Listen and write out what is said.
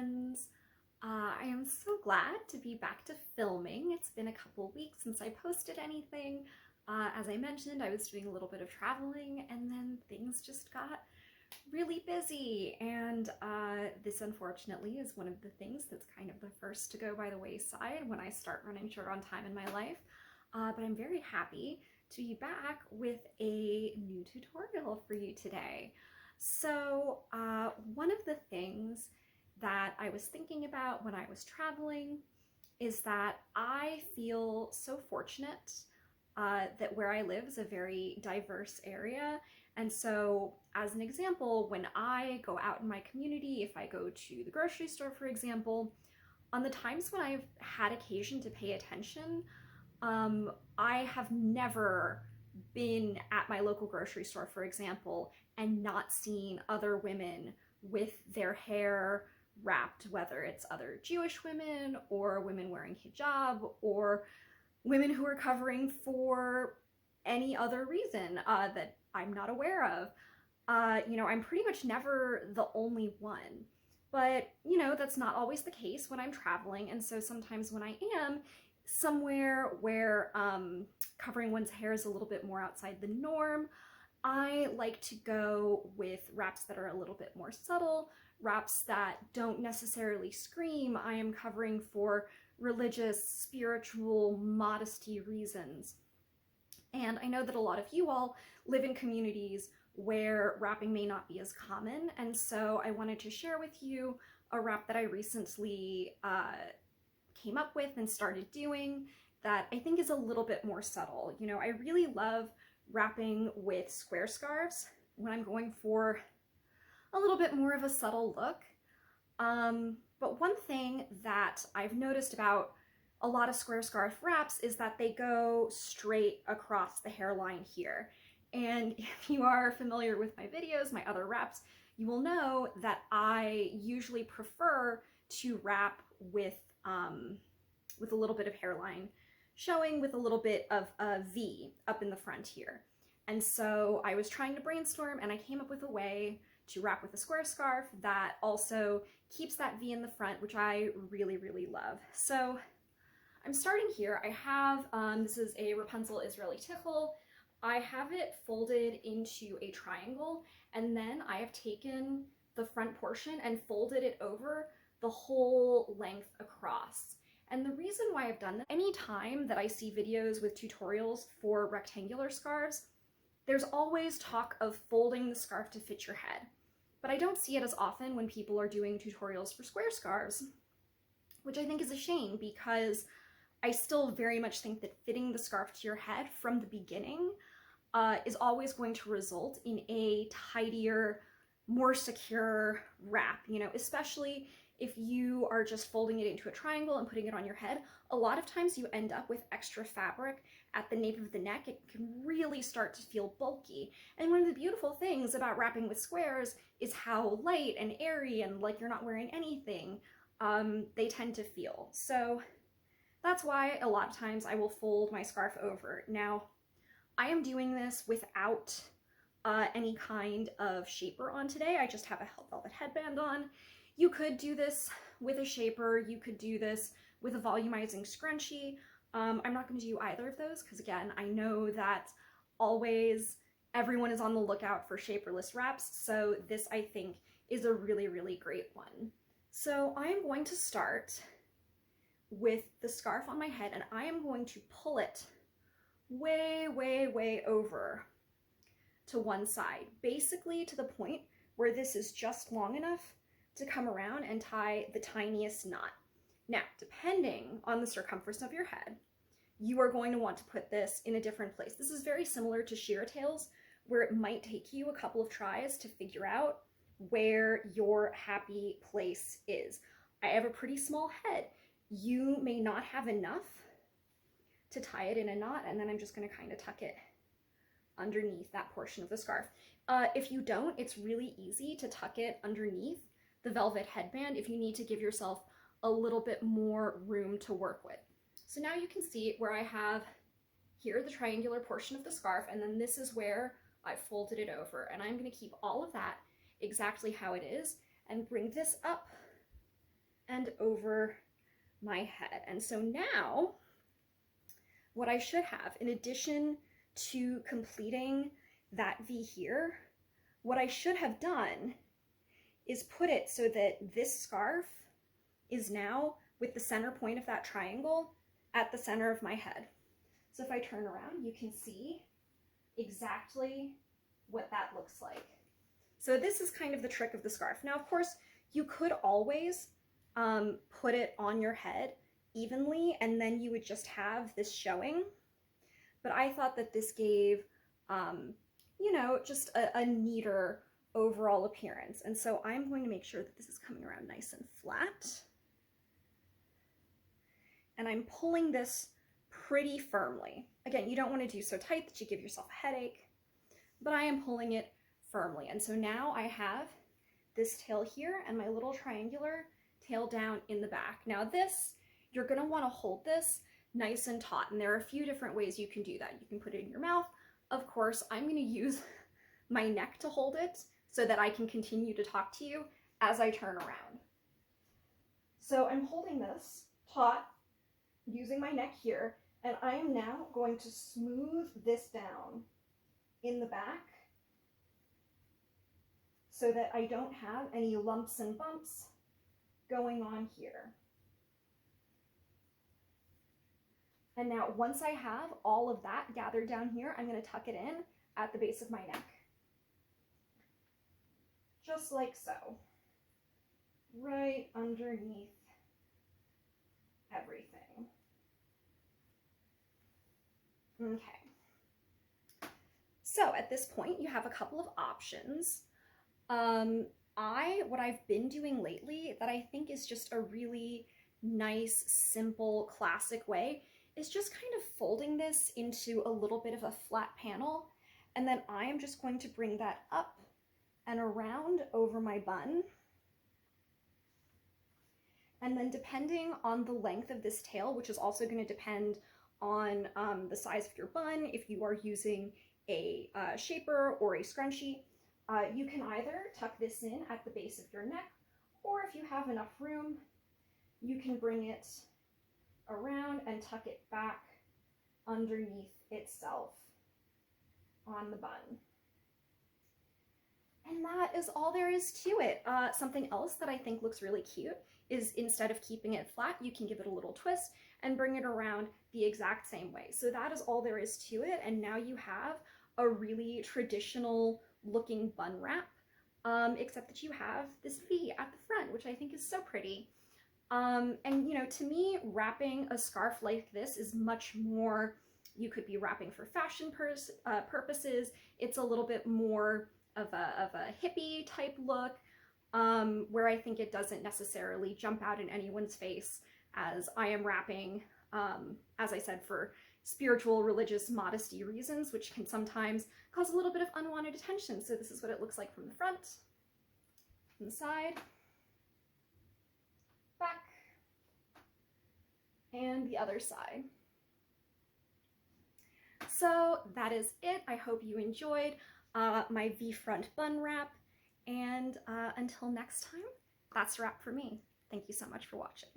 friends. I am so glad to be back to filming. It's been a couple weeks since I posted anything. As I mentioned, I was doing a little bit of traveling and then things just got really busy, and this unfortunately is one of the things that's kind of the first to go by the wayside when I start running short on time in my life. But I'm very happy to be back with a new tutorial for you today. So one of the things that I was thinking about when I was traveling is that I feel so fortunate that where I live is a very diverse area. And so, as an example, when I go out in my community, if I go to the grocery store, for example, on the times when I've had occasion to pay attention, I have never been at my local grocery store, for example, and not seen other women with their hair wrapped, whether it's other Jewish women or women wearing hijab or women who are covering for any other reason that I'm not aware of. I'm pretty much never the only one. But, that's not always the case when I'm traveling. And so sometimes when I am somewhere where covering one's hair is a little bit more outside the norm, I like to go with wraps that are a little bit more subtle, wraps that don't necessarily scream I am covering for religious, spiritual, modesty reasons. And I know that a lot of you all live in communities where wrapping may not be as common, and so I wanted to share with you a wrap that I recently came up with and started doing that I think is a little bit more subtle. I really love wrapping with square scarves when I'm going for a little bit more of a subtle look. But one thing that I've noticed about a lot of square scarf wraps is that they go straight across the hairline here. And if you are familiar with my videos, my other wraps, you will know that I usually prefer to wrap with a little bit of hairline showing, with a little bit of a V up in the front here. And so I was trying to brainstorm and I came up with a way to wrap with a square scarf that also keeps that V in the front, which I really, really love. So I'm starting here. I have, this is a Rapunzel Israeli tickle. I have it folded into a triangle, and then I have taken the front portion and folded it over the whole length across. And the reason why I've done that, any time that I see videos with tutorials for rectangular scarves, there's always talk of folding the scarf to fit your head. But I don't see it as often when people are doing tutorials for square scarves, which I think is a shame, because I still very much think that fitting the scarf to your head from the beginning is always going to result in a tidier, more secure wrap, especially if you are just folding it into a triangle and putting it on your head. A lot of times you end up with extra fabric at the nape of the neck. It can really start to feel bulky. And one of the beautiful things about wrapping with squares is how light and airy and like you're not wearing anything they tend to feel. So that's why a lot of times I will fold my scarf over. Now, I am doing this without any kind of shaper on today. I just have a velvet headband on. You could do this with a shaper. You could do this with a volumizing scrunchie. I'm not going to do either of those because, again, I know that always everyone is on the lookout for shaperless wraps, so this, I think, is a really, really great one. So I'm going to start with the scarf on my head, and I am going to pull it way, way, way over to one side, basically to the point where this is just long enough to come around and tie the tiniest knot. Now, depending on the circumference of your head, you are going to want to put this in a different place. This is very similar to sheer tails, where it might take you a couple of tries to figure out where your happy place is. I have a pretty small head. You may not have enough to tie it in a knot, and then I'm just going to kind of tuck it underneath that portion of the scarf. If you don't, it's really easy to tuck it underneath the velvet headband if you need to give yourself a little bit more room to work with. So now you can see where I have here the triangular portion of the scarf, and then this is where I folded it over, and I'm going to keep all of that exactly how it is and bring this up and over my head. And so now what I should have, in addition to completing that V here, what I should have done is put it so that this scarf is now with the center point of that triangle at the center of my head. So if I turn around, you can see exactly what that looks like. So this is kind of the trick of the scarf. Now, of course, you could always put it on your head evenly, and then you would just have this showing. But I thought that this gave, you know, just a neater overall appearance. And so I'm going to make sure that this is coming around nice and flat. And I'm pulling this pretty firmly. Again, you don't want to do so tight that you give yourself a headache, but I am pulling it firmly. And so now I have this tail here and my little triangular tail down in the back. Now this, you're going to want to hold this nice and taut, and there are a few different ways you can do that. You can put it in your mouth. Of course, I'm going to use my neck to hold it so that I can continue to talk to you as I turn around. So I'm holding this taut using my neck here, and I am now going to smooth this down in the back so that I don't have any lumps and bumps going on here. And now once I have all of that gathered down here, I'm going to tuck it in at the base of my neck. Just like so. Right underneath everything. Okay. So at this point, you have a couple of options. What I've been doing lately that I think is just a really nice, simple, classic way is just kind of folding this into a little bit of a flat panel, and then I am just going to bring that up and around over my bun. And then depending on the length of this tail, which is also going to depend on the size of your bun, if you are using a shaper or a scrunchie, you can either tuck this in at the base of your neck, or if you have enough room, you can bring it around and tuck it back underneath itself on the bun. And that is all there is to it. Something else that I think looks really cute is instead of keeping it flat, you can give it a little twist and bring it around the exact same way. So that is all there is to it. And now you have a really traditional looking bun wrap, except that you have this V at the front, which I think is so pretty. And you know, to me, wrapping a scarf like this is much more, you could be wrapping for fashion purposes. It's a little bit more of a hippie type look, where I think it doesn't necessarily jump out in anyone's face, as I am wrapping, as I said, for spiritual, religious, modesty reasons, which can sometimes cause a little bit of unwanted attention. So this is what it looks like from the front, from the side, back, and the other side. So that is it. I hope you enjoyed my V-front bun wrap, and until next time, that's a wrap for me. Thank you so much for watching.